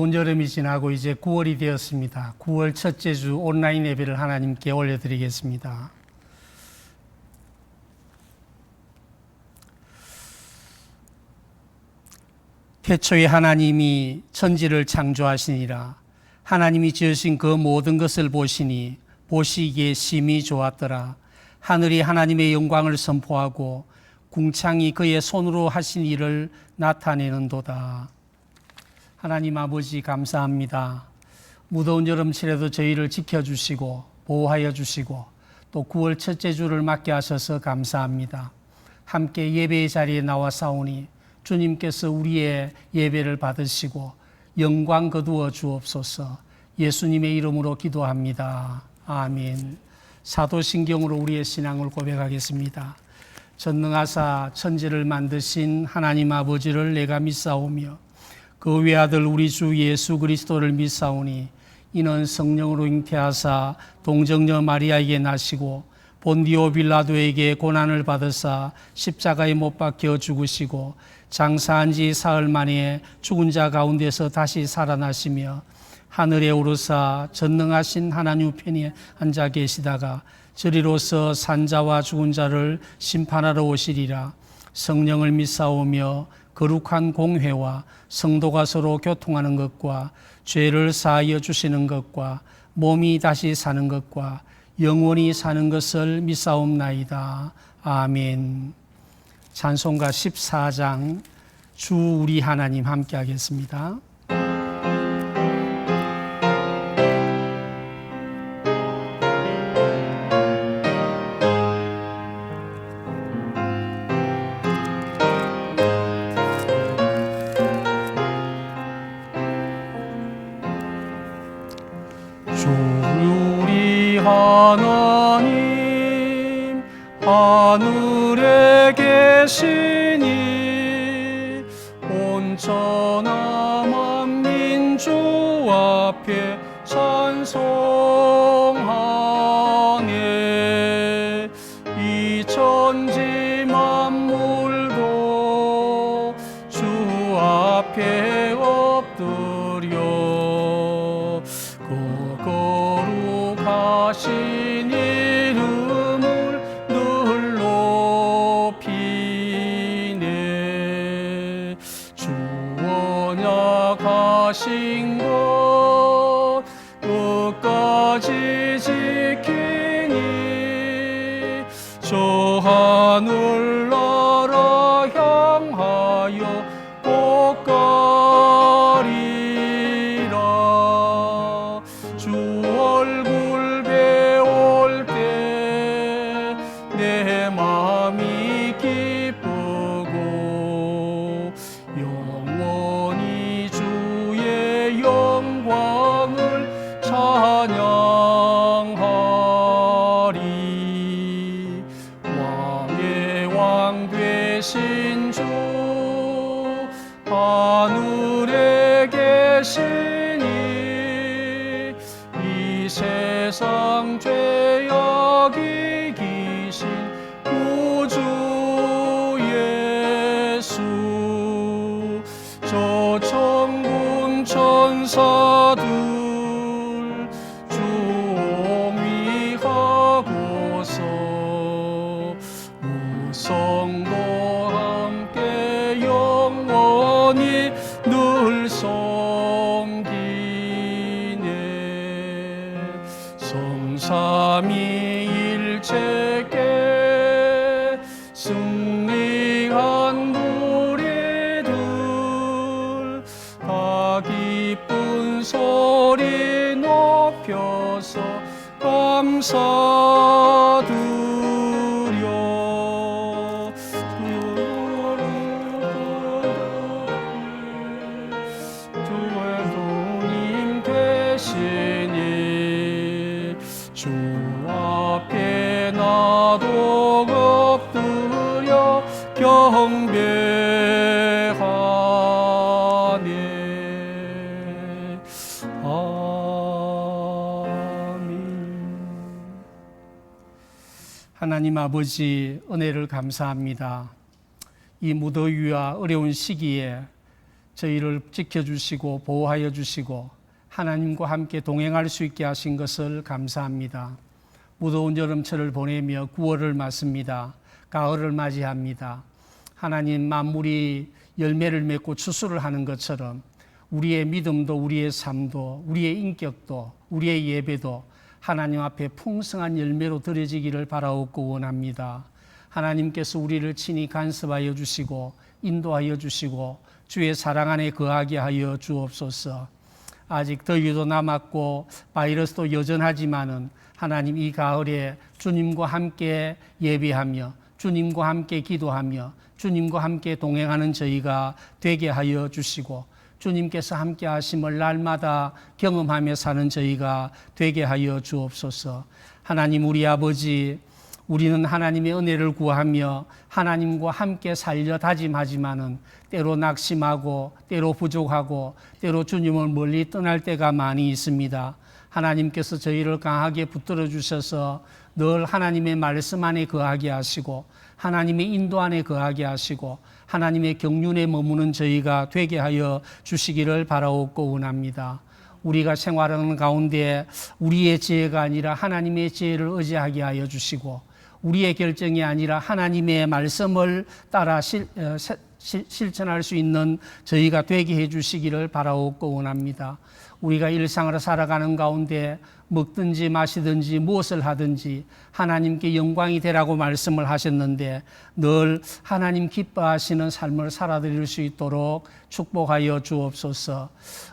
무더운 여름이 지나고 이제 9월이 되었습니다. 9월 첫째 주 온라인 예배를 하나님께 올려드리겠습니다. 태초에 하나님이 천지를 창조하시니라. 하나님이 지으신 그 모든 것을 보시니 보시기에 심히 좋았더라. 하늘이 하나님의 영광을 선포하고 궁창이 그의 손으로 하신 일을 나타내는도다. 하나님 아버지 감사합니다. 무더운 여름철에도 저희를 지켜주시고 보호하여 주시고 또 9월 첫째 주를 맞게 하셔서 감사합니다. 함께 예배의 자리에 나와 싸우니 주님께서 우리의 예배를 받으시고 영광 거두어 주옵소서. 예수님의 이름으로 기도합니다. 아멘. 사도신경으로 우리의 신앙을 고백하겠습니다. 전능하사 천지를 만드신 하나님 아버지를 내가 믿사오며 그 외아들 우리 주 예수 그리스도를 믿사오니 이는 성령으로 잉태하사 동정녀 마리아에게 나시고 본디오 빌라도에게 고난을 받으사 십자가에 못 박혀 죽으시고 장사한 지 사흘 만에 죽은 자 가운데서 다시 살아나시며 하늘에 오르사 전능하신 하나님 편에 앉아 계시다가 저리로서 산자와 죽은 자를 심판하러 오시리라. 성령을 믿사오며 거룩한 공회와 성도가 서로 교통하는 것과 죄를 사하여 주시는 것과 몸이 다시 사는 것과 영원히 사는 것을 믿사옵나이다. 아멘. 찬송가 14장 주 우리 하나님 함께 하겠습니다. 주 우리 하나님 하늘에 계시니 온천하 만민 주 앞에 찬송하네. 이 천지 만물도 주 앞에 엎드려 그 거룩하신 이름을 늘 높이네. 주 언약하신 것 끝까지 지키니 저 하늘나라 향하여 꼭 가리라. 주 얼굴 배울 때 내 마음이 기쁘고 영원히 주의 영광을 찬양하리. 왕의 왕 되신 주 하늘에 계시니 이 세상 죄악 이기신 구주 예수 저 천군 천사들 주옹위하고서 무성도 함께 영원히 늘 섬기네. 성삼위일체께 승리한 무리들 다 기쁜 소리 높여서 감사드려. 주의 주님 계시니 주 앞에 나도 엎드려 경배하네. 아멘. 하나님 아버지 은혜를 감사합니다. 이 무더위와 어려운 시기에 저희를 지켜주시고 보호하여 주시고 하나님과 함께 동행할 수 있게 하신 것을 감사합니다. 무더운 여름철을 보내며 9월을 맞습니다. 가을을 맞이합니다. 하나님, 만물이 열매를 맺고 추수를 하는 것처럼 우리의 믿음도, 우리의 삶도, 우리의 인격도, 우리의 예배도 하나님 앞에 풍성한 열매로 드려지기를 바라옵고 원합니다. 하나님께서 우리를 친히 간섭하여 주시고 인도하여 주시고 주의 사랑 안에 거하게 하여 주옵소서. 아직 더위도 남았고 바이러스도 여전하지만은 하나님, 이 가을에 주님과 함께 예배하며 주님과 함께 기도하며 주님과 함께 동행하는 저희가 되게 하여 주시고 주님께서 함께 하심을 날마다 경험하며 사는 저희가 되게 하여 주옵소서. 하나님, 우리 아버지, 우리는 하나님의 은혜를 구하며 하나님과 함께 살려 다짐하지만은 때로 낙심하고 때로 부족하고 때로 주님을 멀리 떠날 때가 많이 있습니다. 하나님께서 저희를 강하게 붙들어 주셔서 늘 하나님의 말씀 안에 거하게 하시고 하나님의 인도 안에 거하게 하시고 하나님의 경륜에 머무는 저희가 되게 하여 주시기를 바라옵고 원합니다. 우리가 생활하는 가운데 우리의 지혜가 아니라 하나님의 지혜를 의지하게 하여 주시고 우리의 결정이 아니라 하나님의 말씀을 따라 실천할 수 있는 저희가 되게 해 주시기를 바라옵고 원합니다. 우리가 일상으로 살아가는 가운데 먹든지 마시든지 무엇을 하든지 하나님께 영광이 되라고 말씀을 하셨는데 늘 하나님 기뻐하시는 삶을 살아드릴 수 있도록 축복하여 주옵소서.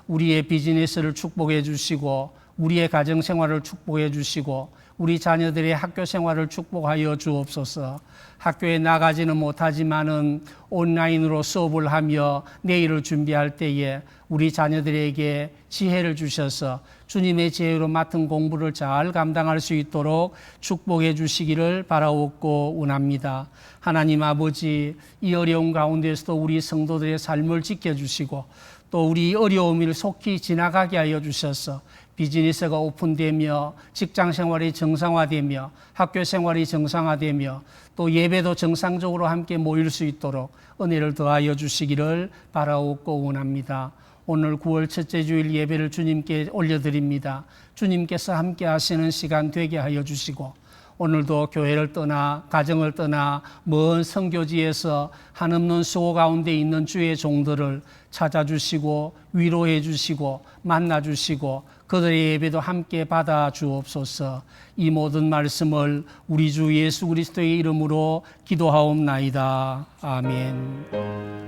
우리의 비즈니스를 축복해 주시고 우리의 가정생활을 축복해 주시고 우리 자녀들의 학교 생활을 축복하여 주옵소서. 학교에 나가지는 못하지만은 온라인으로 수업을 하며 내일을 준비할 때에 우리 자녀들에게 지혜를 주셔서 주님의 지혜로 맡은 공부를 잘 감당할 수 있도록 축복해 주시기를 바라옵고 원합니다. 하나님 아버지, 이 어려운 가운데서도 우리 성도들의 삶을 지켜주시고 또 우리 어려움을 속히 지나가게 하여 주셔서 비즈니스가 오픈되며 직장 생활이 정상화되며 학교 생활이 정상화되며 또 예배도 정상적으로 함께 모일 수 있도록 은혜를 더하여 주시기를 바라옵고 원합니다. 오늘 9월 첫째 주일 예배를 주님께 올려드립니다. 주님께서 함께 하시는 시간 되게 하여 주시고 오늘도 교회를 떠나 가정을 떠나 먼 선교지에서 한없는 수고 가운데 있는 주의 종들을 찾아주시고 위로해 주시고 만나 주시고 그들의 예배도 함께 받아 주옵소서. 이 모든 말씀을 우리 주 예수 그리스도의 이름으로 기도하옵나이다. 아멘.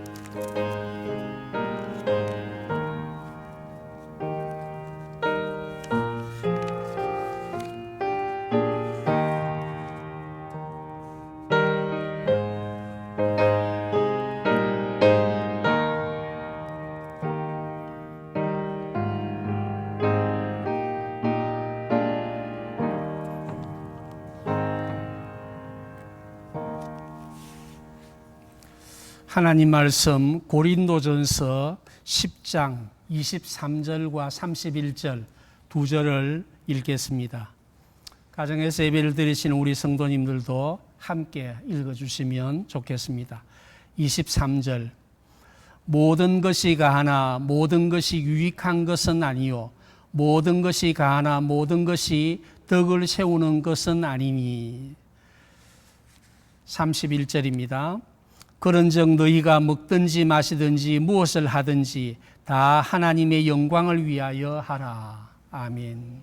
하나님 말씀 고린도전서 10장 23절과 31절 두 절을 읽겠습니다. 가정에서 예배를 드리시는 우리 성도님들도 함께 읽어주시면 좋겠습니다. 23절 모든 것이 가하나 모든 것이 유익한 것은 아니요 모든 것이 가하나 모든 것이 덕을 세우는 것은 아니니. 31절입니다. 그런즉 너희가 먹든지 마시든지 무엇을 하든지 다 하나님의 영광을 위하여 하라. 아멘.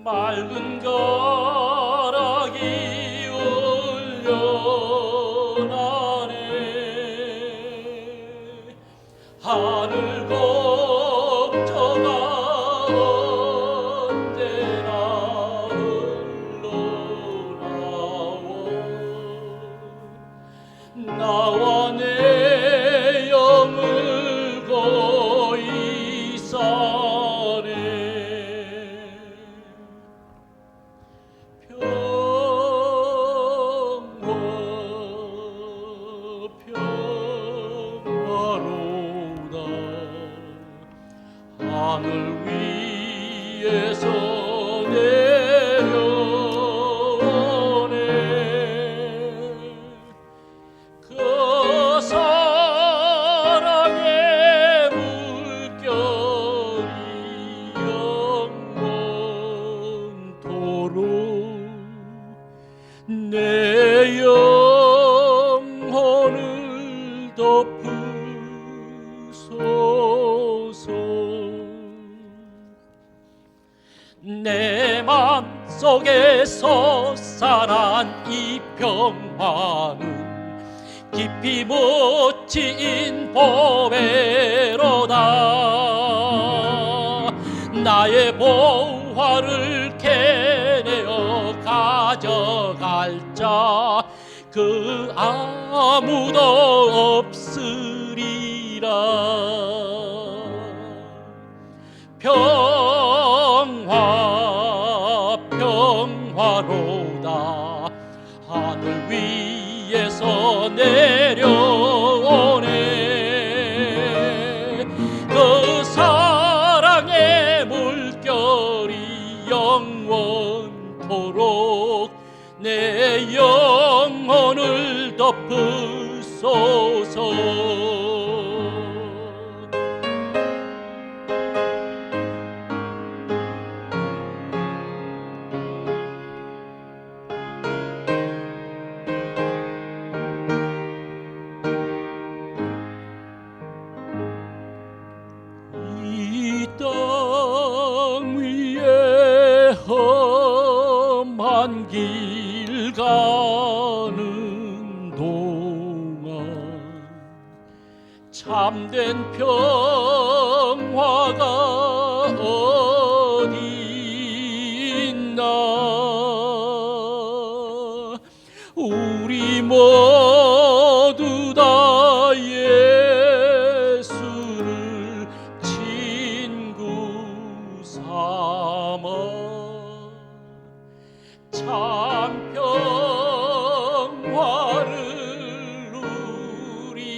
맑은 가락이 올려나네 하늘 걱정아 언제나 흘러나오네 내 영혼을 덮으소서. 내 맘속에 솟아난 이 평화는 깊이 묻힌 보배로다. 나의 보화를 캐내어 가져갈 자 그 아무도 없으리라. 평화 평화로다. 하늘 위에서 내려오네. 그 사랑의 물결이 영원토록 내 영혼을 덮으소서. 이 땅 위에 험한 길 가는 동안 참된 평화가 어디 있나. 우리 모두 다 예수를 친구 삼아 참 평화를 누리겠네.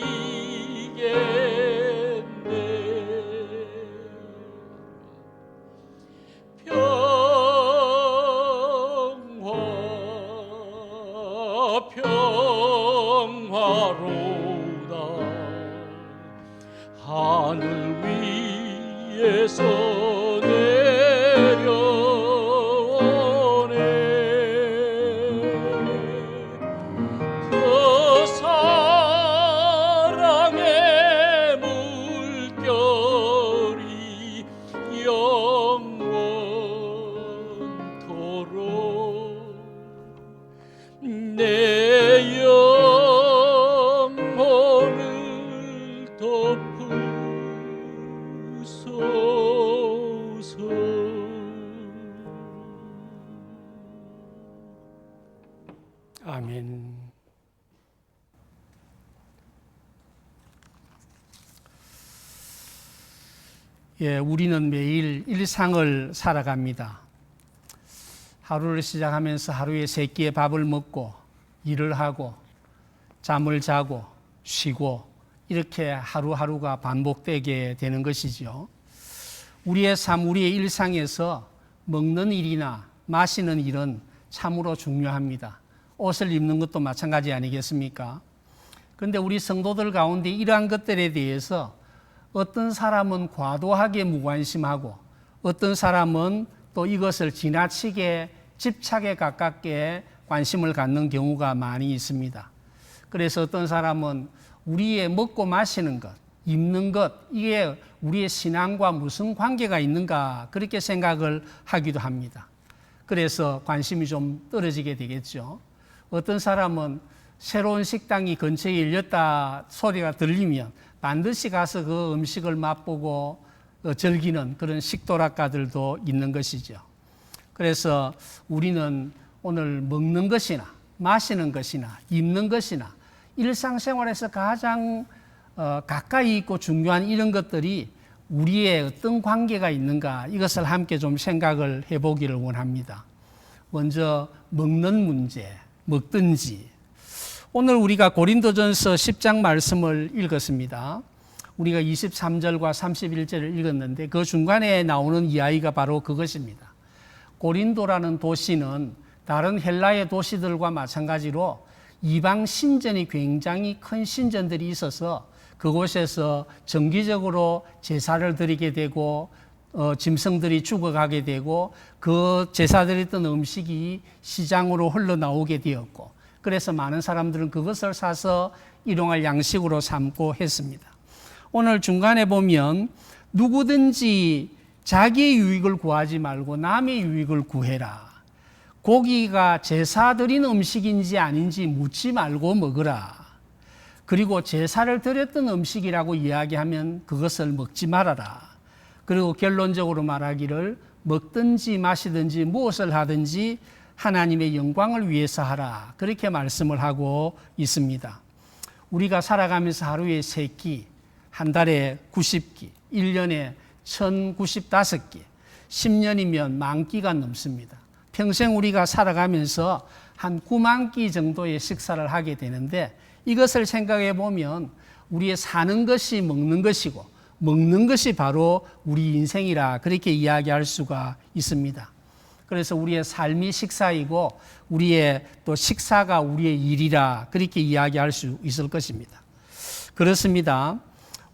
평화로다. 하늘 위에서 내려오네. 그 사랑의 물결이 영원토록 내 영혼을 덮으소서. 아멘. 예, 우리는 매일 일상을 살아갑니다. 하루를 시작하면서 하루에 세 끼의 밥을 먹고 일을 하고 잠을 자고 쉬고 이렇게 하루하루가 반복되게 되는 것이죠. 우리의 삶, 우리의 일상에서 먹는 일이나 마시는 일은 참으로 중요합니다. 옷을 입는 것도 마찬가지 아니겠습니까? 그런데 우리 성도들 가운데 이러한 것들에 대해서 어떤 사람은 과도하게 무관심하고 어떤 사람은 또 이것을 지나치게 집착에 가깝게 관심을 갖는 경우가 많이 있습니다. 그래서 어떤 사람은 우리의 먹고 마시는 것, 입는 것, 이게 우리의 신앙과 무슨 관계가 있는가 그렇게 생각을 하기도 합니다. 그래서 관심이 좀 떨어지게 되겠죠. 어떤 사람은 새로운 식당이 근처에 열렸다 소리가 들리면 반드시 가서 그 음식을 맛보고 즐기는 그런 식도락가들도 있는 것이죠. 그래서 우리는 오늘 먹는 것이나 마시는 것이나 입는 것이나 일상생활에서 가장 가까이 있고 중요한 이런 것들이 우리의 어떤 관계가 있는가 이것을 함께 좀 생각을 해보기를 원합니다. 먼저 먹는 문제, 먹든지. 오늘 우리가 고린도전서 10장 말씀을 읽었습니다. 우리가 23절과 31절을 읽었는데 그 중간에 나오는 이야기가 바로 그것입니다. 고린도라는 도시는 다른 헬라의 도시들과 마찬가지로 이방 신전이 굉장히 큰 신전들이 있어서 그곳에서 정기적으로 제사를 드리게 되고 짐승들이 죽어가게 되고 그 제사 드렸던 음식이 시장으로 흘러나오게 되었고 그래서 많은 사람들은 그것을 사서 일용할 양식으로 삼고 했습니다. 오늘 중간에 보면 누구든지 자기의 유익을 구하지 말고 남의 유익을 구해라. 고기가 제사 드린 음식인지 아닌지 묻지 말고 먹으라. 그리고 제사를 드렸던 음식이라고 이야기하면 그것을 먹지 말아라. 그리고 결론적으로 말하기를 먹든지 마시든지 무엇을 하든지 하나님의 영광을 위해서 하라. 그렇게 말씀을 하고 있습니다. 우리가 살아가면서 하루에 3끼, 한 달에 90끼, 1년에 1095끼, 10년이면 만 끼가 넘습니다. 평생 우리가 살아가면서 한 9만 끼 정도의 식사를 하게 되는데 이것을 생각해 보면 우리의 사는 것이 먹는 것이고 먹는 것이 바로 우리 인생이라 그렇게 이야기할 수가 있습니다. 그래서 우리의 삶이 식사이고 우리의 또 식사가 우리의 일이라 그렇게 이야기할 수 있을 것입니다. 그렇습니다.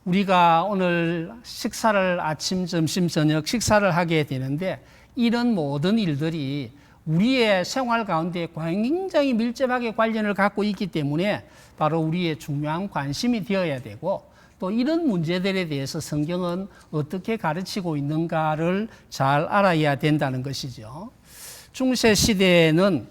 우리가 오늘 식사를 아침, 점심, 저녁 식사를 하게 되는데 이런 모든 일들이 우리의 생활 가운데 굉장히 밀접하게 관련을 갖고 있기 때문에 바로 우리의 중요한 관심이 되어야 되고 또 이런 문제들에 대해서 성경은 어떻게 가르치고 있는가를 잘 알아야 된다는 것이죠. 중세 시대에는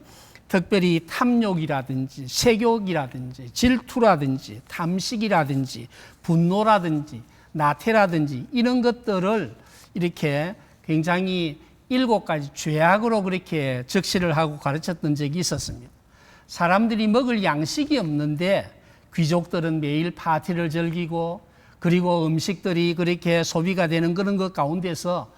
특별히 탐욕이라든지 색욕이라든지 질투라든지 탐식이라든지 분노라든지 나태라든지 이런 것들을 이렇게 굉장히 7가지 죄악으로 그렇게 적시를 하고 가르쳤던 적이 있었습니다. 사람들이 먹을 양식이 없는데 귀족들은 매일 파티를 즐기고 그리고 음식들이 그렇게 소비가 되는 그런 것 가운데서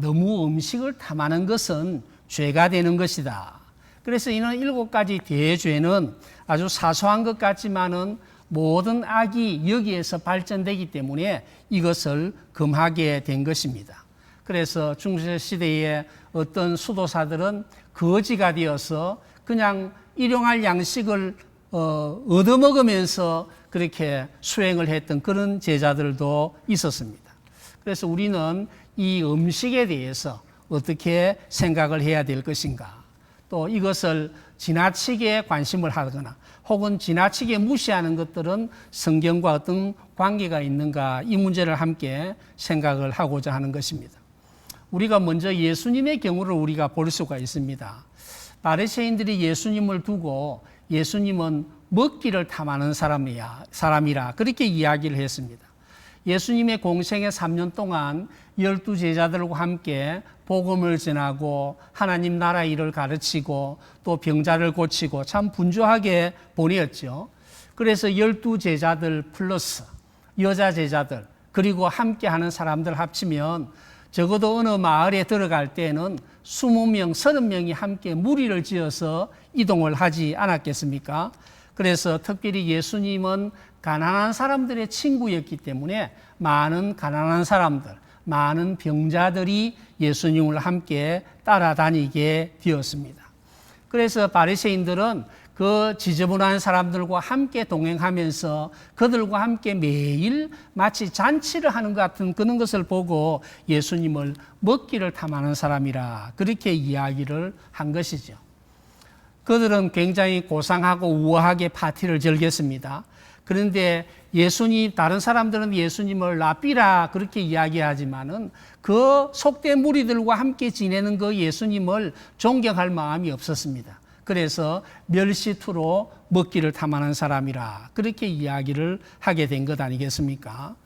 너무 음식을 탐하는 것은 죄가 되는 것이다. 그래서 이는 7가지 대죄는 아주 사소한 것 같지만은 모든 악이 여기에서 발전되기 때문에 이것을 금하게 된 것입니다. 그래서 중세시대에 어떤 수도사들은 거지가 되어서 그냥 일용할 양식을 얻어먹으면서 그렇게 수행을 했던 그런 제자들도 있었습니다. 그래서 우리는 이 음식에 대해서 어떻게 생각을 해야 될 것인가, 또 이것을 지나치게 관심을 하거나 혹은 지나치게 무시하는 것들은 성경과 어떤 관계가 있는가, 이 문제를 함께 생각을 하고자 하는 것입니다. 우리가 먼저 예수님의 경우를 우리가 볼 수가 있습니다. 바리새인들이 예수님을 두고 예수님은 먹기를 탐하는 사람이라 그렇게 이야기를 했습니다. 예수님의 공생의 3년 동안 12제자들과 함께 복음을 전하고 하나님 나라 일을 가르치고 또 병자를 고치고 참 분주하게 보내었죠. 그래서 12제자들 플러스 여자 제자들 그리고 함께하는 사람들 합치면 적어도 어느 마을에 들어갈 때는 20명, 30명이 함께 무리를 지어서 이동을 하지 않았겠습니까? 그래서 특별히 예수님은 가난한 사람들의 친구였기 때문에 많은 가난한 사람들, 많은 병자들이 예수님을 함께 따라다니게 되었습니다. 그래서 바리새인들은 그 지저분한 사람들과 함께 동행하면서 그들과 함께 매일 마치 잔치를 하는 것 같은 그런 것을 보고 예수님을 먹기를 탐하는 사람이라 그렇게 이야기를 한 것이죠. 그들은 굉장히 고상하고 우아하게 파티를 즐겼습니다. 그런데 다른 사람들은 예수님을 라삐라 그렇게 이야기하지만은 그 속된 무리들과 함께 지내는 그 예수님을 존경할 마음이 없었습니다. 그래서 멸시투로 먹기를 탐하는 사람이라 그렇게 이야기를 하게 된 것 아니겠습니까?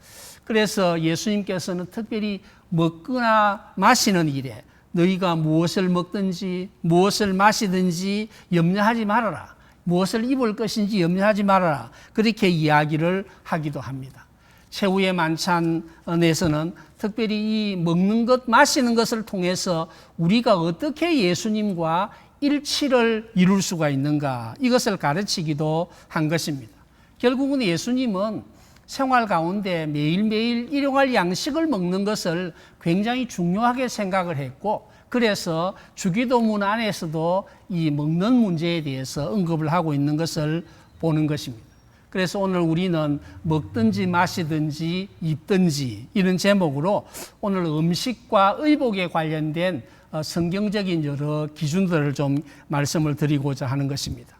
그래서 예수님께서는 특별히 먹거나 마시는 일에 너희가 무엇을 먹든지 무엇을 마시든지 염려하지 말아라. 무엇을 입을 것인지 염려하지 말아라. 그렇게 이야기를 하기도 합니다. 최후의 만찬에서는 특별히 이 먹는 것, 마시는 것을 통해서 우리가 어떻게 예수님과 일치를 이룰 수가 있는가, 이것을 가르치기도 한 것입니다. 결국은 예수님은 생활 가운데 매일매일 일용할 양식을 먹는 것을 굉장히 중요하게 생각을 했고, 그래서 주기도문 안에서도 이 먹는 문제에 대해서 언급을 하고 있는 것을 보는 것입니다. 그래서 오늘 우리는 먹든지 마시든지 입든지 이런 제목으로 오늘 음식과 의복에 관련된 성경적인 여러 기준들을 좀 말씀을 드리고자 하는 것입니다.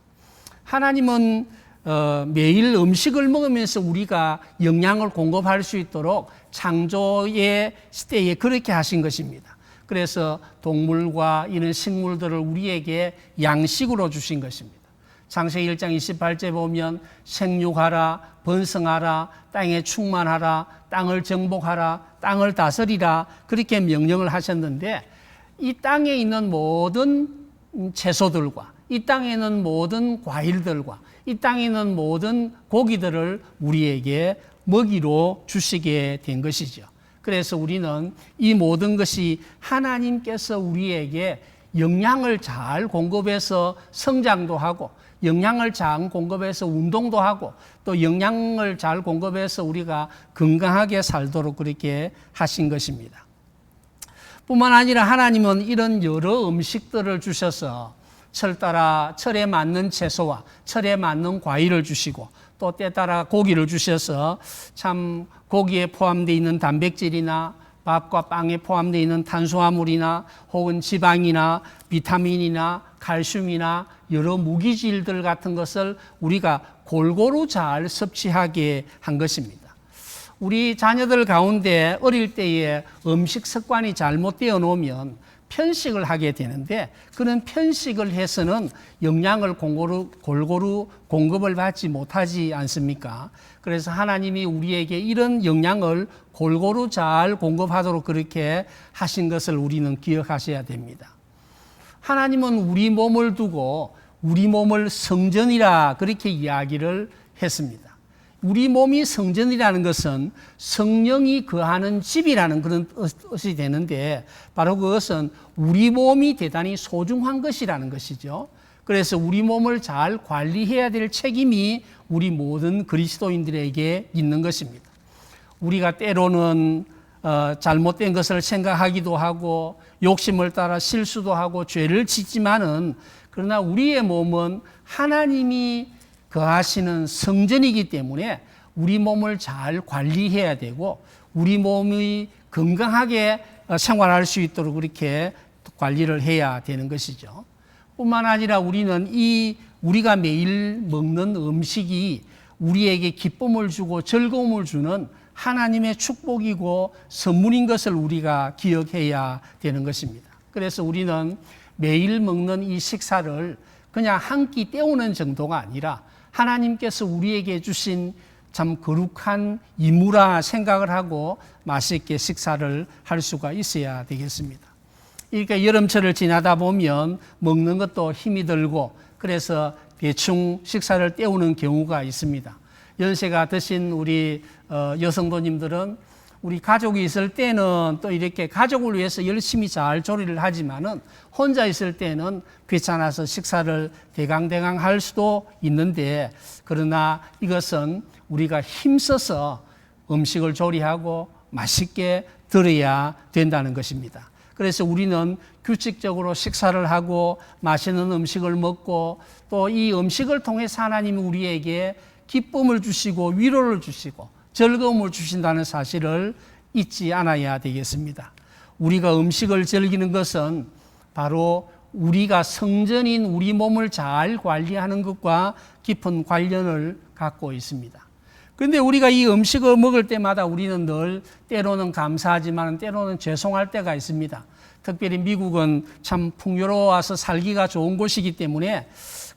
하나님은 매일 음식을 먹으면서 우리가 영양을 공급할 수 있도록 창조의 시대에 그렇게 하신 것입니다. 그래서 동물과 이런 식물들을 우리에게 양식으로 주신 것입니다. 창세기 1장 28절 보면 생육하라, 번성하라, 땅에 충만하라, 땅을 정복하라, 땅을 다스리라 그렇게 명령을 하셨는데 이 땅에 있는 모든 채소들과 이 땅에 있는 모든 과일들과 이 땅에 있는 모든 고기들을 우리에게 먹이로 주시게 된 것이죠. 그래서 우리는 이 모든 것이 하나님께서 우리에게 영양을 잘 공급해서 성장도 하고 영양을 잘 공급해서 운동도 하고 또 영양을 잘 공급해서 우리가 건강하게 살도록 그렇게 하신 것입니다. 뿐만 아니라 하나님은 이런 여러 음식들을 주셔서 철에 맞는 채소와 철에 맞는 과일을 주시고 또 때 따라 고기를 주셔서 참 고기에 포함되어 있는 단백질이나 밥과 빵에 포함되어 있는 탄수화물이나 혹은 지방이나 비타민이나 칼슘이나 여러 무기질들 같은 것을 우리가 골고루 잘 섭취하게 한 것입니다. 우리 자녀들 가운데 어릴 때에 음식 습관이 잘못되어 놓으면 편식을 하게 되는데 그런 편식을 해서는 영양을 골고루 공급을 받지 못하지 않습니까? 그래서 하나님이 우리에게 이런 영양을 골고루 잘 공급하도록 그렇게 하신 것을 우리는 기억하셔야 됩니다. 하나님은 우리 몸을 두고 우리 몸을 성전이라 그렇게 이야기를 했습니다. 우리 몸이 성전이라는 것은 성령이 거하는 집이라는 그런 뜻이 되는데 바로 그것은 우리 몸이 대단히 소중한 것이라는 것이죠. 그래서 우리 몸을 잘 관리해야 될 책임이 우리 모든 그리스도인들에게 있는 것입니다. 우리가 때로는 잘못된 것을 생각하기도 하고 욕심을 따라 실수도 하고 죄를 짓지만은 그러나 우리의 몸은 하나님이 거하시는 성전이기 때문에 우리 몸을 잘 관리해야 되고 우리 몸이 건강하게 생활할 수 있도록 그렇게 관리를 해야 되는 것이죠. 뿐만 아니라 우리는 우리가 매일 먹는 음식이 우리에게 기쁨을 주고 즐거움을 주는 하나님의 축복이고 선물인 것을 우리가 기억해야 되는 것입니다. 그래서 우리는 매일 먹는 이 식사를 그냥 한 끼 때우는 정도가 아니라 하나님께서 우리에게 주신 참 거룩한 임무라 생각을 하고 맛있게 식사를 할 수가 있어야 되겠습니다. 그러니까 여름철을 지나다 보면 먹는 것도 힘이 들고 그래서 대충 식사를 때우는 경우가 있습니다. 연세가 드신 우리 여성도님들은 우리 가족이 있을 때는 또 이렇게 가족을 위해서 열심히 잘 조리를 하지만은 혼자 있을 때는 귀찮아서 식사를 대강대강 할 수도 있는데 그러나 이것은 우리가 힘써서 음식을 조리하고 맛있게 들어야 된다는 것입니다. 그래서 우리는 규칙적으로 식사를 하고 맛있는 음식을 먹고 또 이 음식을 통해서 하나님이 우리에게 기쁨을 주시고 위로를 주시고 즐거움을 주신다는 사실을 잊지 않아야 되겠습니다. 우리가 음식을 즐기는 것은 바로 우리가 성전인 우리 몸을 잘 관리하는 것과 깊은 관련을 갖고 있습니다. 그런데 우리가 이 음식을 먹을 때마다 우리는 늘 때로는 감사하지만 때로는 죄송할 때가 있습니다. 특별히 미국은 참 풍요로워서 살기가 좋은 곳이기 때문에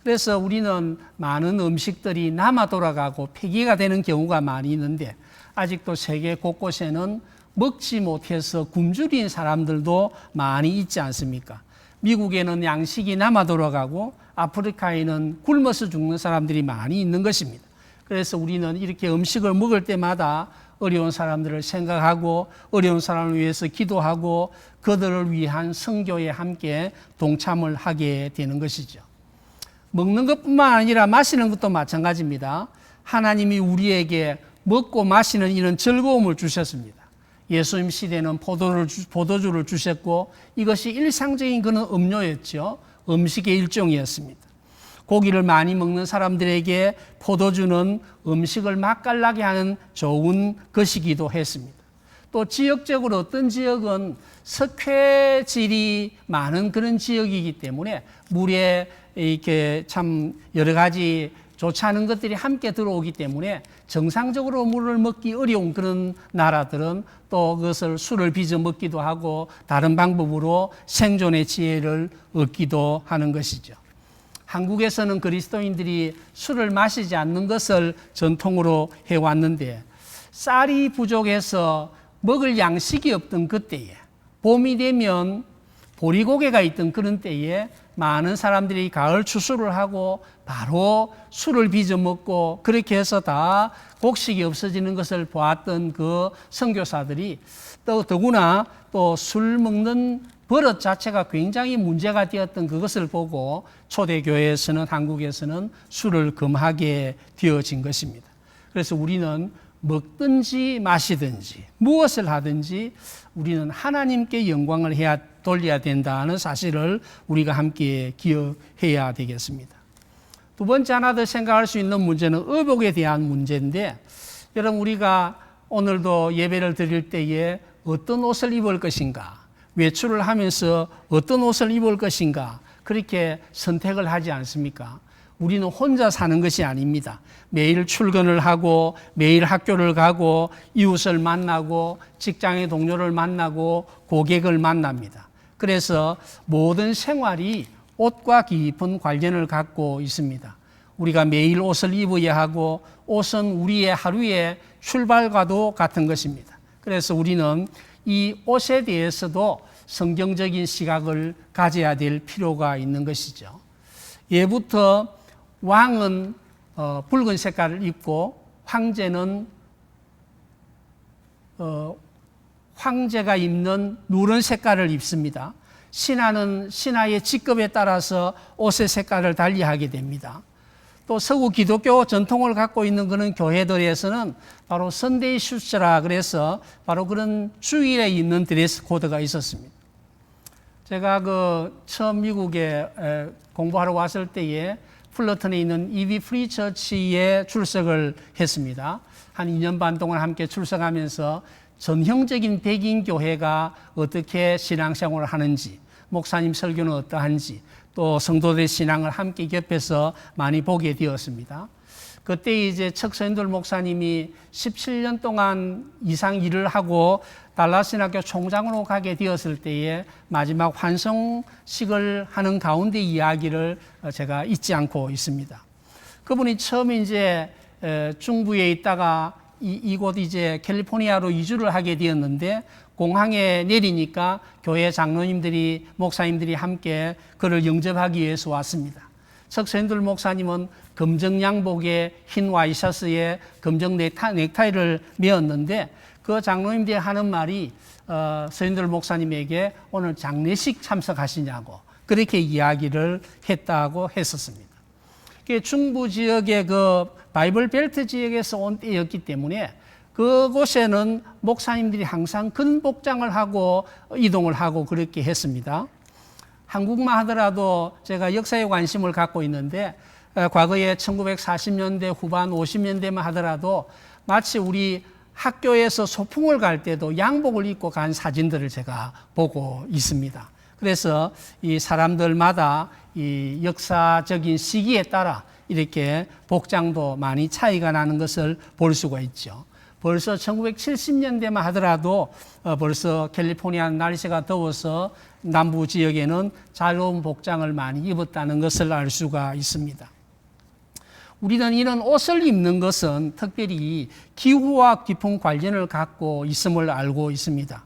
그래서 우리는 많은 음식들이 남아 돌아가고 폐기가 되는 경우가 많이 있는데 아직도 세계 곳곳에는 먹지 못해서 굶주린 사람들도 많이 있지 않습니까? 미국에는 양식이 남아 돌아가고 아프리카에는 굶어서 죽는 사람들이 많이 있는 것입니다. 그래서 우리는 이렇게 음식을 먹을 때마다 어려운 사람들을 생각하고 어려운 사람을 위해서 기도하고 그들을 위한 선교에 함께 동참을 하게 되는 것이죠. 먹는 것뿐만 아니라 마시는 것도 마찬가지입니다. 하나님이 우리에게 먹고 마시는 이런 즐거움을 주셨습니다. 예수님 시대는 포도주를 주셨고 이것이 일상적인 그런 음료였죠. 음식의 일종이었습니다. 고기를 많이 먹는 사람들에게 포도주는 음식을 맛깔나게 하는 좋은 것이기도 했습니다. 또 지역적으로 어떤 지역은 석회질이 많은 그런 지역이기 때문에 물에 이렇게 참 여러 가지 좋지 않은 것들이 함께 들어오기 때문에 정상적으로 물을 먹기 어려운 그런 나라들은 또 그것을 술을 빚어 먹기도 하고 다른 방법으로 생존의 지혜를 얻기도 하는 것이죠. 한국에서는 그리스도인들이 술을 마시지 않는 것을 전통으로 해왔는데 쌀이 부족해서 먹을 양식이 없던 그때에 봄이 되면 보리고개가 있던 그런 때에 많은 사람들이 가을 추수를 하고 바로 술을 빚어 먹고 그렇게 해서 다 곡식이 없어지는 것을 보았던 그 선교사들이 또 더구나 또 술 먹는 버릇 자체가 굉장히 문제가 되었던 그것을 보고 초대교회에서는 한국에서는 술을 금하게 되어진 것입니다. 그래서 우리는 먹든지 마시든지 무엇을 하든지 우리는 하나님께 영광을 돌려야 된다는 사실을 우리가 함께 기억해야 되겠습니다. 두 번째 하나 더 생각할 수 있는 문제는 의복에 대한 문제인데 여러분 우리가 오늘도 예배를 드릴 때에 어떤 옷을 입을 것인가 외출을 하면서 어떤 옷을 입을 것인가 그렇게 선택을 하지 않습니까? 우리는 혼자 사는 것이 아닙니다. 매일 출근을 하고 매일 학교를 가고 이웃을 만나고 직장의 동료를 만나고 고객을 만납니다. 그래서 모든 생활이 옷과 깊은 관련을 갖고 있습니다. 우리가 매일 옷을 입어야 하고 옷은 우리의 하루의 출발과도 같은 것입니다. 그래서 우리는 이 옷에 대해서도 성경적인 시각을 가져야 될 필요가 있는 것이죠. 예부터 왕은 붉은 색깔을 입고 황제가 입는 누런 색깔을 입습니다. 신하는 신하의 직급에 따라서 옷의 색깔을 달리하게 됩니다. 또 서구 기독교 전통을 갖고 있는 그런 교회들에서는 바로 선데이 슈츠라 그래서 바로 그런 주일에 입는 드레스 코드가 있었습니다. 제가 처음 미국에 공부하러 왔을 때에 플러턴에 있는 이비 프리 처치에 출석을 했습니다. 한 2년 반 동안 함께 출석하면서 전형적인 백인 교회가 어떻게 신앙생활을 하는지, 목사님 설교는 어떠한지, 또 성도들의 신앙을 함께 겹해서 많이 보게 되었습니다. 그때 이제 척서인돌 목사님이 17년 동안 이상 일을 하고 달라스신학교 총장으로 가게 되었을 때에 마지막 환송식을 하는 가운데 이야기를 제가 잊지 않고 있습니다. 그분이 처음에 이제 중부에 있다가 이곳 이제 캘리포니아로 이주를 하게 되었는데 공항에 내리니까 교회 장로님들이 목사님들이 함께 그를 영접하기 위해서 왔습니다. 척서인돌 목사님은 검정 양복에 흰 와이셔츠에 검정 넥타이를 메었는데 그 장로님들이 하는 말이 서인돌 목사님에게 오늘 장례식 참석하시냐고 그렇게 이야기를 했다고 했었습니다. 중부 지역의 그 바이블 벨트 지역에서 온 때였기 때문에 그곳에는 목사님들이 항상 근 복장을 하고 이동을 하고 그렇게 했습니다. 한국만 하더라도 제가 역사에 관심을 갖고 있는데 과거에 1940년대 후반 50년대만 하더라도 마치 우리 학교에서 소풍을 갈 때도 양복을 입고 간 사진들을 제가 보고 있습니다. 그래서 이 사람들마다 이 역사적인 시기에 따라 이렇게 복장도 많이 차이가 나는 것을 볼 수가 있죠. 벌써 1970년대만 하더라도 벌써 캘리포니아 날씨가 더워서 남부 지역에는 자유로운 복장을 많이 입었다는 것을 알 수가 있습니다. 우리는 이런 옷을 입는 것은 특별히 기후와 깊은 관련을 갖고 있음을 알고 있습니다.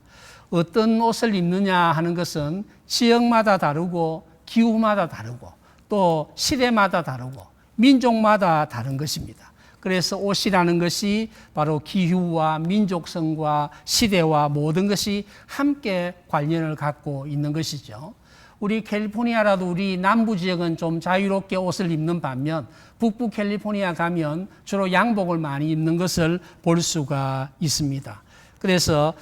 어떤 옷을 입느냐 하는 것은 지역마다 다르고 기후마다 다르고 또 시대마다 다르고 민족마다 다른 것입니다. 그래서 옷이라는 것이 바로 기후와 민족성과 시대와 모든 것이 함께 관련을 갖고 있는 것이죠. 우리 캘리포니아라도 우리 남부 지역은 좀 자유롭게 옷을 입는 반면 북부 캘리포니아 가면 주로 양복을 많이 입는 것을 볼 수가 있습니다. 그래서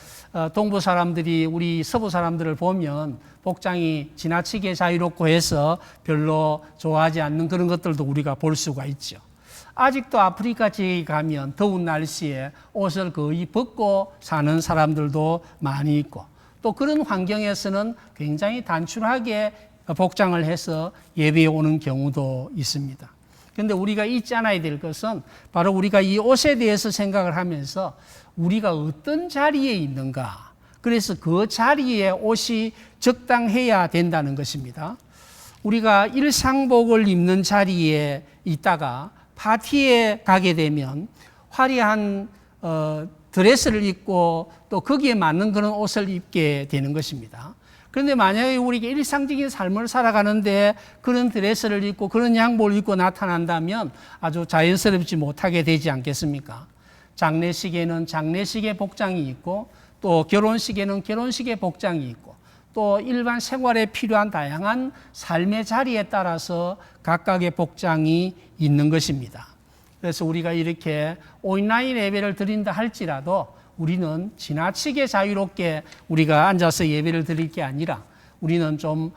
동부 사람들이 우리 서부 사람들을 보면 복장이 지나치게 자유롭고 해서 별로 좋아하지 않는 그런 것들도 우리가 볼 수가 있죠. 아직도 아프리카 지역에 가면 더운 날씨에 옷을 거의 벗고 사는 사람들도 많이 있고 또 그런 환경에서는 굉장히 단출하게 복장을 해서 예배에 오는 경우도 있습니다. 그런데 우리가 잊지 않아야 될 것은 바로 우리가 이 옷에 대해서 생각을 하면서 우리가 어떤 자리에 있는가, 그래서 그 자리에 옷이 적당해야 된다는 것입니다. 우리가 일상복을 입는 자리에 있다가 파티에 가게 되면 화려한 드레스를 입고 또 거기에 맞는 그런 옷을 입게 되는 것입니다. 그런데 만약에 우리가 일상적인 삶을 살아가는데 그런 드레스를 입고 그런 양복을 입고 나타난다면 아주 자연스럽지 못하게 되지 않겠습니까? 장례식에는 장례식의 복장이 있고 또 결혼식에는 결혼식의 복장이 있고 또 일반 생활에 필요한 다양한 삶의 자리에 따라서 각각의 복장이 있는 것입니다. 그래서 우리가 이렇게 온라인 예배를 드린다 할지라도 우리는 지나치게 자유롭게 우리가 앉아서 예배를 드릴 게 아니라 우리는 좀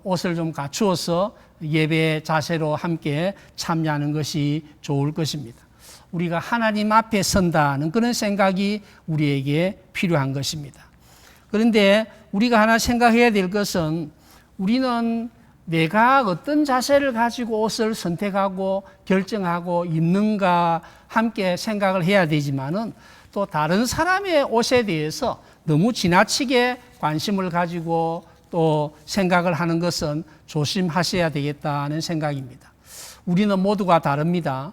옷을 좀 갖추어서 예배 자세로 함께 참여하는 것이 좋을 것입니다. 우리가 하나님 앞에 선다는 그런 생각이 우리에게 필요한 것입니다. 그런데 우리가 하나 생각해야 될 것은 우리는 내가 어떤 자세를 가지고 옷을 선택하고 결정하고 입는가 함께 생각을 해야 되지만은 또 다른 사람의 옷에 대해서 너무 지나치게 관심을 가지고 또 생각을 하는 것은 조심하셔야 되겠다는 생각입니다. 우리는 모두가 다릅니다.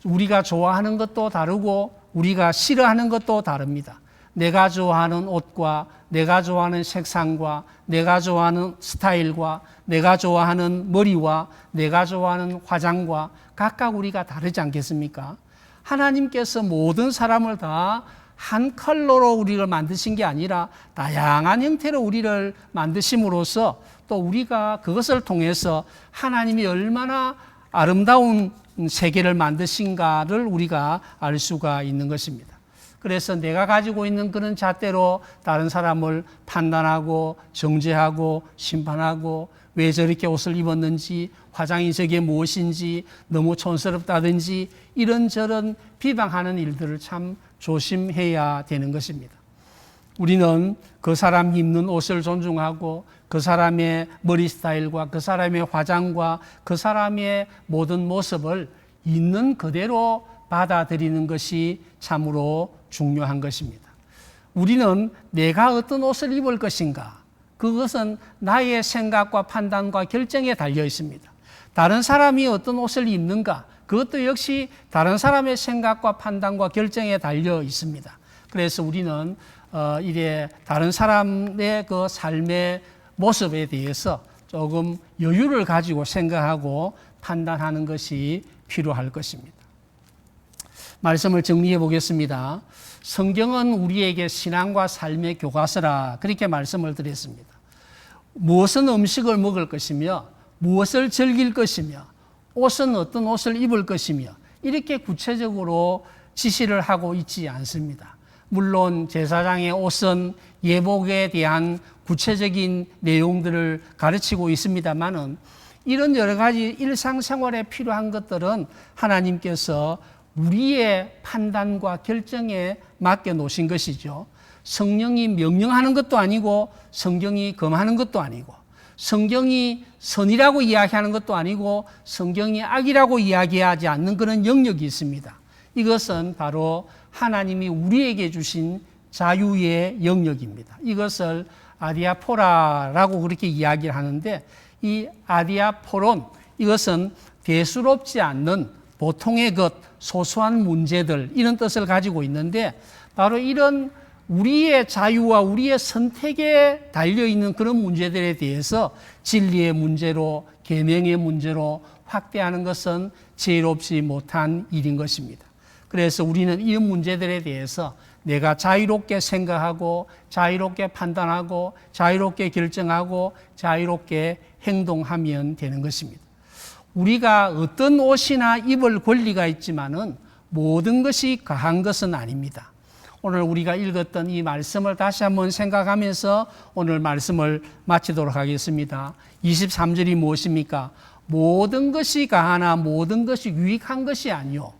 우리가 좋아하는 것도 다르고 우리가 싫어하는 것도 다릅니다. 내가 좋아하는 옷과 내가 좋아하는 색상과 내가 좋아하는 스타일과 내가 좋아하는 머리와 내가 좋아하는 화장과 각각 우리가 다르지 않겠습니까? 하나님께서 모든 사람을 다 한 컬러로 우리를 만드신 게 아니라 다양한 형태로 우리를 만드심으로써 또 우리가 그것을 통해서 하나님이 얼마나 아름다운 세계를 만드신가를 우리가 알 수가 있는 것입니다. 그래서 내가 가지고 있는 그런 잣대로 다른 사람을 판단하고 정죄하고 심판하고 왜 저렇게 옷을 입었는지, 화장이 저게 무엇인지, 너무 촌스럽다든지 이런저런 비방하는 일들을 참 조심해야 되는 것입니다. 우리는 그 사람이 입는 옷을 존중하고 그 사람의 머리 스타일과 그 사람의 화장과 그 사람의 모든 모습을 있는 그대로 받아들이는 것이 참으로 중요한 것입니다. 우리는 내가 어떤 옷을 입을 것인가, 그것은 나의 생각과 판단과 결정에 달려 있습니다. 다른 사람이 어떤 옷을 입는가, 그것도 역시 다른 사람의 생각과 판단과 결정에 달려 있습니다. 그래서 우리는 이래 다른 사람의 그 삶의 모습에 대해서 조금 여유를 가지고 생각하고 판단하는 것이 필요할 것입니다. 말씀을 정리해 보겠습니다. 성경은 우리에게 신앙과 삶의 교과서라 그렇게 말씀을 드렸습니다. 무엇은 음식을 먹을 것이며 무엇을 즐길 것이며 옷은 어떤 옷을 입을 것이며 이렇게 구체적으로 지시를 하고 있지 않습니다. 물론 제사장의 옷은 예복에 대한 구체적인 내용들을 가르치고 있습니다만은 이런 여러 가지 일상생활에 필요한 것들은 하나님께서 우리의 판단과 결정에 맡겨 놓으신 것이죠. 성령이 명령하는 것도 아니고 성경이 금하는 것도 아니고 성경이 선이라고 이야기하는 것도 아니고 성경이 악이라고 이야기하지 않는 그런 영역이 있습니다. 이것은 바로 하나님이 우리에게 주신 자유의 영역입니다. 이것을 아디아포라라고 그렇게 이야기를 하는데 이 아디아포론, 이것은 대수롭지 않는 보통의 것, 소소한 문제들 이런 뜻을 가지고 있는데 바로 이런 우리의 자유와 우리의 선택에 달려있는 그런 문제들에 대해서 진리의 문제로 계명의 문제로 확대하는 것은 지혜롭지 못한 일인 것입니다. 그래서 우리는 이런 문제들에 대해서 내가 자유롭게 생각하고 자유롭게 판단하고 자유롭게 결정하고 자유롭게 행동하면 되는 것입니다. 우리가 어떤 옷이나 입을 권리가 있지만은 모든 것이 가한 것은 아닙니다. 오늘 우리가 읽었던 이 말씀을 다시 한번 생각하면서 오늘 말씀을 마치도록 하겠습니다. 23절이 무엇입니까? 모든 것이 가하나 모든 것이 유익한 것이 아니요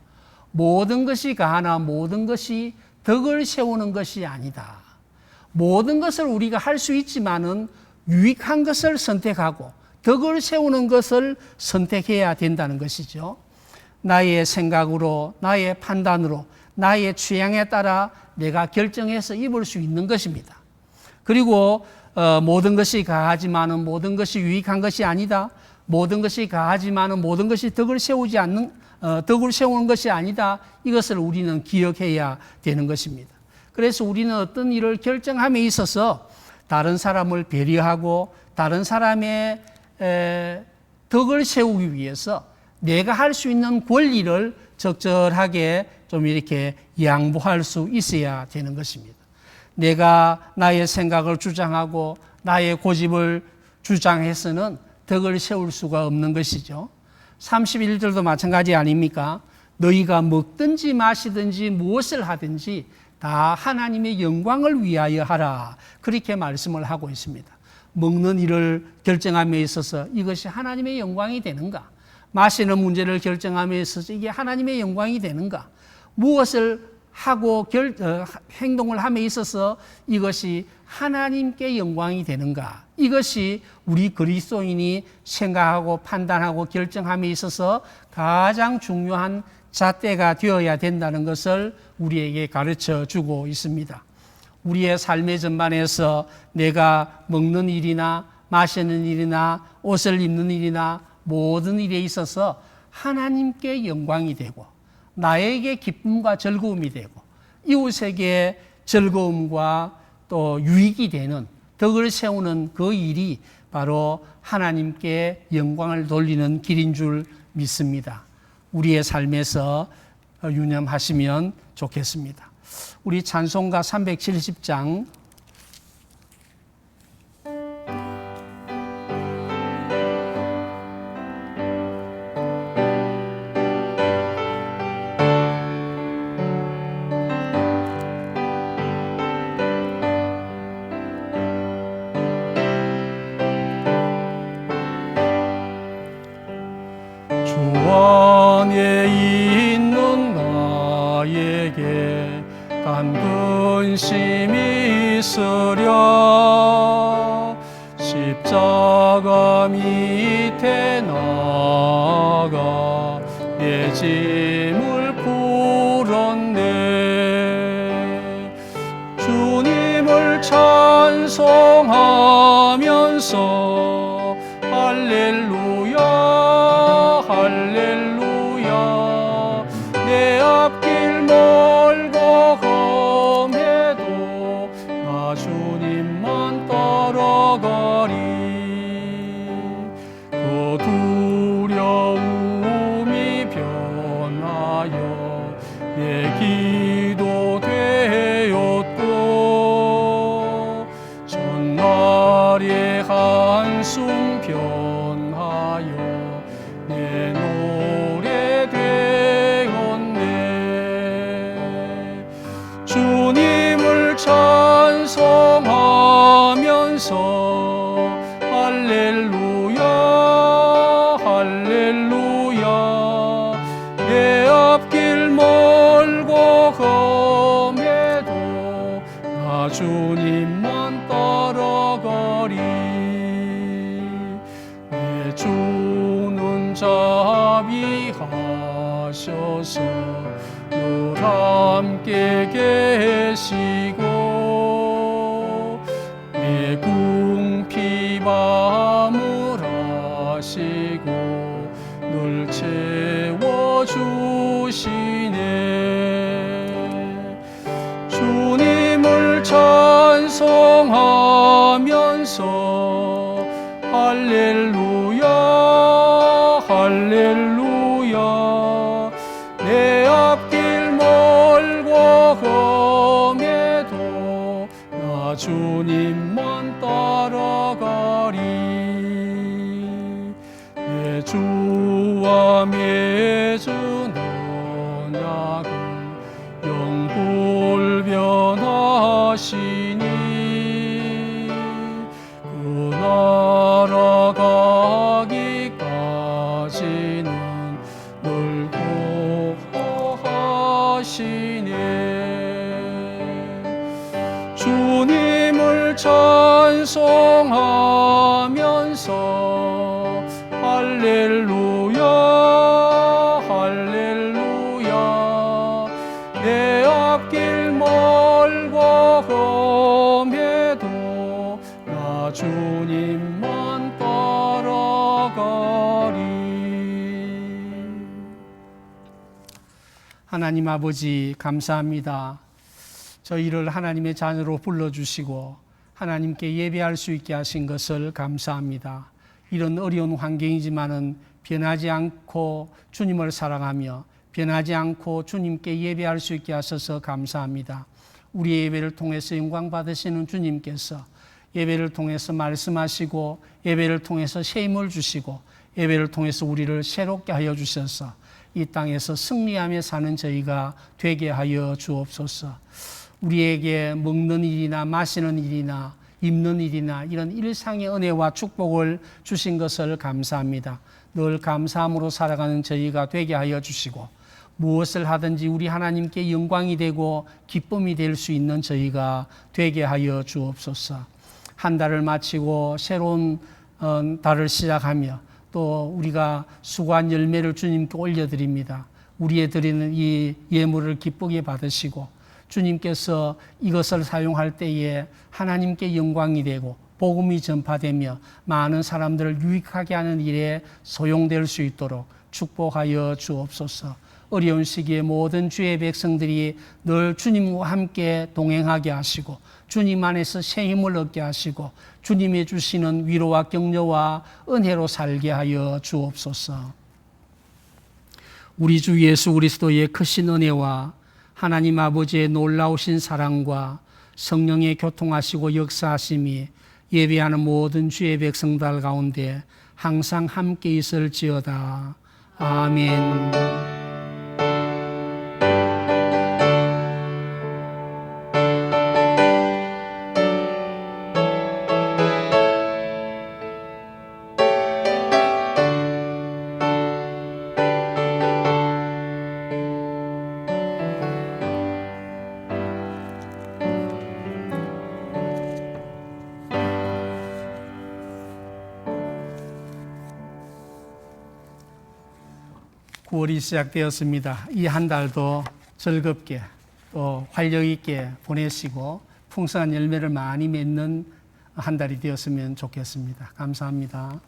모든 것이 가하나 모든 것이 덕을 세우는 것이 아니다. 모든 것을 우리가 할 수 있지만은 유익한 것을 선택하고 덕을 세우는 것을 선택해야 된다는 것이죠. 나의 생각으로, 나의 판단으로, 나의 취향에 따라 내가 결정해서 입을 수 있는 것입니다. 그리고 모든 것이 가하지만은 모든 것이 유익한 것이 아니다. 모든 것이 가하지만은 모든 것이 덕을 세우는 것이 아니다. 이것을 우리는 기억해야 되는 것입니다. 그래서 우리는 어떤 일을 결정함에 있어서 다른 사람을 배려하고 다른 사람의 덕을 세우기 위해서 내가 할 수 있는 권리를 적절하게 좀 이렇게 양보할 수 있어야 되는 것입니다. 내가 나의 생각을 주장하고 나의 고집을 주장해서는 덕을 세울 수가 없는 것이죠. 31절도 마찬가지 아닙니까? 너희가 먹든지 마시든지 무엇을 하든지 다 하나님의 영광을 위하여 하라. 그렇게 말씀을 하고 있습니다. 먹는 일을 결정함에 있어서 이것이 하나님의 영광이 되는가? 마시는 문제를 결정함에 있어서 이게 하나님의 영광이 되는가? 무엇을 하고 행동을 함에 있어서 이것이 하나님께 영광이 되는가? 이것이 우리 그리스도인이 생각하고 판단하고 결정함에 있어서 가장 중요한 잣대가 되어야 된다는 것을 우리에게 가르쳐 주고 있습니다. 우리의 삶의 전반에서 내가 먹는 일이나 마시는 일이나 옷을 입는 일이나 모든 일에 있어서 하나님께 영광이 되고 나에게 기쁨과 즐거움이 되고 이웃에게 즐거움과 또 유익이 되는 덕을 세우는 그 일이 바로 하나님께 영광을 돌리는 길인 줄 믿습니다. 우리의 삶에서 유념하시면 좋겠습니다. 우리 찬송가 370장 주 안에 있는 나에게 단 근심이 있으랴 십자가 밑에 나가 내 짐을 풀었네. 주님을 찬송하면서 할렐루야 할렐루야 내 앞길 멀고 험해도 나 주님만 따라가리. 그 두려움이 변하여 내 기도 되었고 전날의 한숨 변하여 내 노래 되었네. 주님을 찬송하면서 할렐루야 할렐루야 내 앞길 멀고 험해도 나 주님만 따라가리. 내 주는 자비하셔서 늘 함께 계시고 내 궁핍함을 아시고 늘 채워주시네. 주님을 찬송하면서 할렐루야 할렐루야 내 앞길 멀고 험해도 나 주님만 따라가리. 내 주와 맺은 언약은 영불변하시니 그 나라 가기까지는 늘 보호하시네. 주님을 찬송하면서 하나님 아버지 감사합니다. 저희를 하나님의 자녀로 불러주시고 하나님께 예배할 수 있게 하신 것을 감사합니다. 이런 어려운 환경이지만은 변하지 않고 주님을 사랑하며 변하지 않고 주님께 예배할 수 있게 하셔서 감사합니다. 우리의 예배를 통해서 영광 받으시는 주님께서 예배를 통해서 말씀하시고 예배를 통해서 새 힘을 주시고 예배를 통해서 우리를 새롭게 하여 주셔서 이 땅에서 승리하며 사는 저희가 되게 하여 주옵소서. 우리에게 먹는 일이나 마시는 일이나 입는 일이나 이런 일상의 은혜와 축복을 주신 것을 감사합니다. 늘 감사함으로 살아가는 저희가 되게 하여 주시고 무엇을 하든지 우리 하나님께 영광이 되고 기쁨이 될 수 있는 저희가 되게 하여 주옵소서. 한 달을 마치고 새로운 달을 시작하며 또 우리가 수고한 열매를 주님께 올려드립니다. 우리의 드리는 이 예물을 기쁘게 받으시고 주님께서 이것을 사용할 때에 하나님께 영광이 되고 복음이 전파되며 많은 사람들을 유익하게 하는 일에 소용될 수 있도록 축복하여 주옵소서. 어려운 시기에 모든 주의 백성들이 늘 주님과 함께 동행하게 하시고 주님 안에서 새 힘을 얻게 하시고 주님이 주시는 위로와 격려와 은혜로 살게 하여 주옵소서. 우리 주 예수 그리스도의 크신 은혜와 하나님 아버지의 놀라우신 사랑과 성령의 교통하시고 역사하심이 예배하는 모든 주의 백성들 가운데 항상 함께 있을지어다. 아멘. (9월이) 시작되었습니다. 이 한 달도 즐겁게 또 활력 있게 보내시고 풍성한 열매를 많이 맺는 한 달이 되었으면 좋겠습니다. 감사합니다.